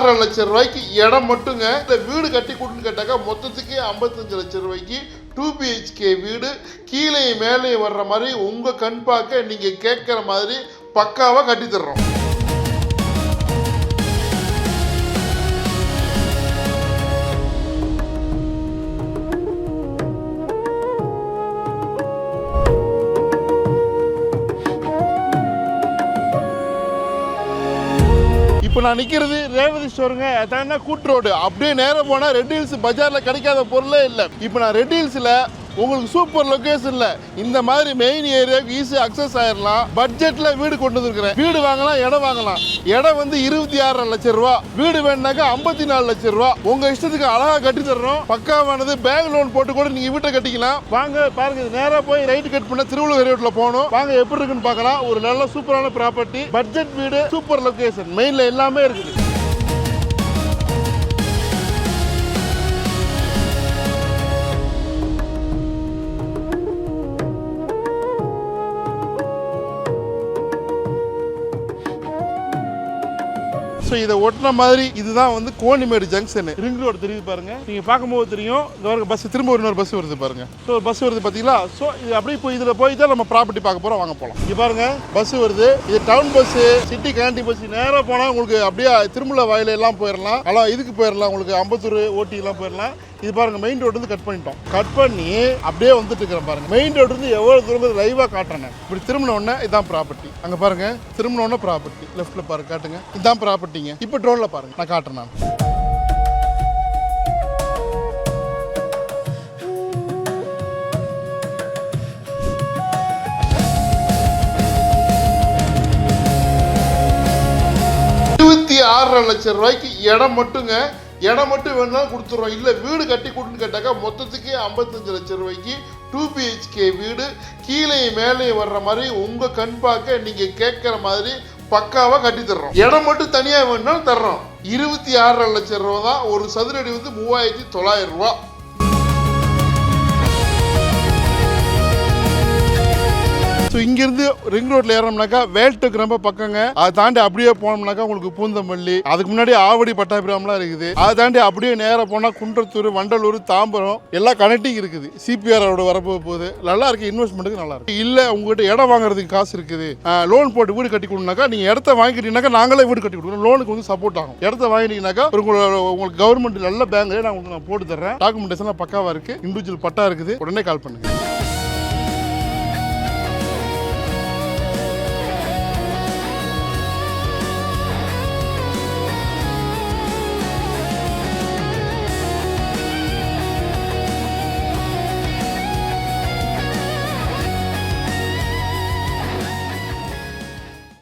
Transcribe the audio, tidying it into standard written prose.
6.5 லட்சம் ரூபாய்க்கு இடம் மட்டுங்க. இந்த வீடு கட்டி கொடுன்னு கேட்டாக்கா மொத்தத்துக்கு 55 லட்சம் ரூபாய்க்கு 2 BHK வீடு கீழே மேலே வர்ற மாதிரி உங்க கண் பார்க்க நீங்க கேட்கிற மாதிரி பக்காவா கட்டி தர்றோம். இப்போ நான் நிற்கிறது ரேவதி ஸ்டோருங்க. அதான் கூட்டு ரோடு. அப்படியே நேரம் போனால் ரெட் ஹில்ஸ் பஜாரில் கிடைக்காத பொருளே இல்லை. இப்போ நான் ரெட் ஹில்ஸில் உங்களுக்கு சூப்பர் லொக்கேஷனில் இந்த மாதிரி மெயின் ஏரியாவுக்கு ஈஸியாக அக்சஸ் ஆயிடலாம். பட்ஜெட்டில் வீடு கொண்டு வந்துருக்கிறேன். வீடு வாங்கலாம், இடம் வாங்கலாம். இடம் வந்து 26.5 லட்சம் ரூபா. வீடு வேணுனாக்கா 54 லட்சம் ரூபா. உங்கள் இஷ்டத்துக்கு அழகாக கட்டி தர்றோம். பக்காவானது. பேங்க் லோன் போட்டு கூட நீங்கள் வீட்டை கட்டிக்கலாம். வாங்க பாருங்க. நேராக போய் ரைட்டு கட் பண்ண திருவள்ளுவர் ரோட்டில் போகணும். வாங்க எப்படி இருக்குன்னு பார்க்கலாம். ஒரு நல்ல சூப்பரான ப்ராப்பர்ட்டி, பட்ஜெட் வீடு, சூப்பர் லொக்கேஷன், மெயினில் எல்லாமே இருக்குது. ஸோ இதை ஒட்டின மாதிரி இதுதான் வந்து கோணிமேடு ஜங்ஷன். ரிங் ரோடு தெரியுது பாருங்க. நீங்க பார்க்கும்போது தெரியும். பஸ் திரும்ப இன்னொரு பஸ் வருது பாருங்க. ஸோ பஸ் வருது பார்த்தீங்களா? ஸோ இது அப்படியே போய் இதில் போய் தான் நம்ம ப்ராப்பர்ட்டி பார்க்க போகிறோம். வாங்க போகலாம். இங்கே பாருங்க பஸ் வருது. இது town bus, city candy bus. நேராக போனால் உங்களுக்கு அப்படியே திருமலை வாயில எல்லாம் போயிடலாம். ஆனால் இதுக்கு போயிடலாம். உங்களுக்கு அம்பத்தூர் ஓட்டி எல்லாம் போயிடலாம். இது பாருங்க மெயின் ரோடு வந்து கட் பண்ணிட்டோம். கட் பண்ணி அப்படியே வந்துட்டு இருக்கிறேன் பாருங்க. மெயின் ரோடு வந்து எவ்வளவு தூரம் லைவாக காட்டுறேன். இப்படி திரும்பின உடனே இதான் ப்ராப்பர்ட்டி. அங்கே பாருங்க திரும்பின உடனே ப்ராப்பர்ட்டி. லெஃப்ட்ல பாருங்க காட்டுங்க. இதான் ப்ராப்பர்ட்டிங்க. இப்போ ட்ரோன்ல பாருங்க நான் காட்டுறேன். நான் $26.5 லட்சம் ரூபாய்க்கு இடம் மட்டுங்க. இடம் மட்டும் வேணும்னாலும் கொடுத்துருவோம். இல்லை வீடு கட்டி கொடுன்னு கேட்டாக்கா மொத்தத்துக்கு 55 லட்சம் ரூபாய்க்கு 2 BHK வீடு கீழே மேலே வர்ற மாதிரி உங்க கண் பார்க்க நீங்க கேட்கிற மாதிரி பக்காவா கட்டி தர்றோம். இடம் மட்டும் தனியா வேணும்னாலும் தர்றோம். 26.5 லட்சம் ரூபா தான். ஒரு சதுரடி வந்து 3900 ரூபா. ஸோ இங்கிருந்து ரிங் ரோட்ல ஏறோம்னாக்கா வேல்ட்டுக்கு ரொம்ப பக்கங்க. அதை தாண்டி அப்படியே போனோம்னாக்கா உங்களுக்கு பூந்தமல்லி, அதுக்கு முன்னாடி ஆவடி பட்டாபிராம்லாம் இருக்குது. அதை தாண்டி அப்படியே நேராக போனால் குன்றத்தூர், வண்டலூர், தாம்பரம் எல்லாம் கனெக்டிங் இருக்குது. CPRோட வரப்போ போகுது. நல்லா இருக்கு. இன்வெஸ்ட்மெண்ட்டுக்கு நல்லா இருக்கு. இல்லை உங்ககிட்ட இடம் வாங்குறதுக்கு காசு இருக்குது, லோன் போட்டு வீடு கட்டி கொடுனாக்கா நீங்கள் இடத்த வாங்கிட்டீங்கன்னாக்கா நாங்களே வீடு கட்டி கொடுக்குறோம். லோனுக்கு வந்து சப்போர்ட் ஆகும். இடத்த வாங்கிட்டீங்கன்னாக்கா உங்களுக்கு கவர்மெண்ட் நல்ல பேங்க்லேயே நான் போட்டு தர்றேன். டாக்குமெண்டேஷன்லாம் பக்காவாக இருக்கு. இண்டிவிஜுவல் பட்டா இருக்குது. உடனே கால் பண்ணுங்க.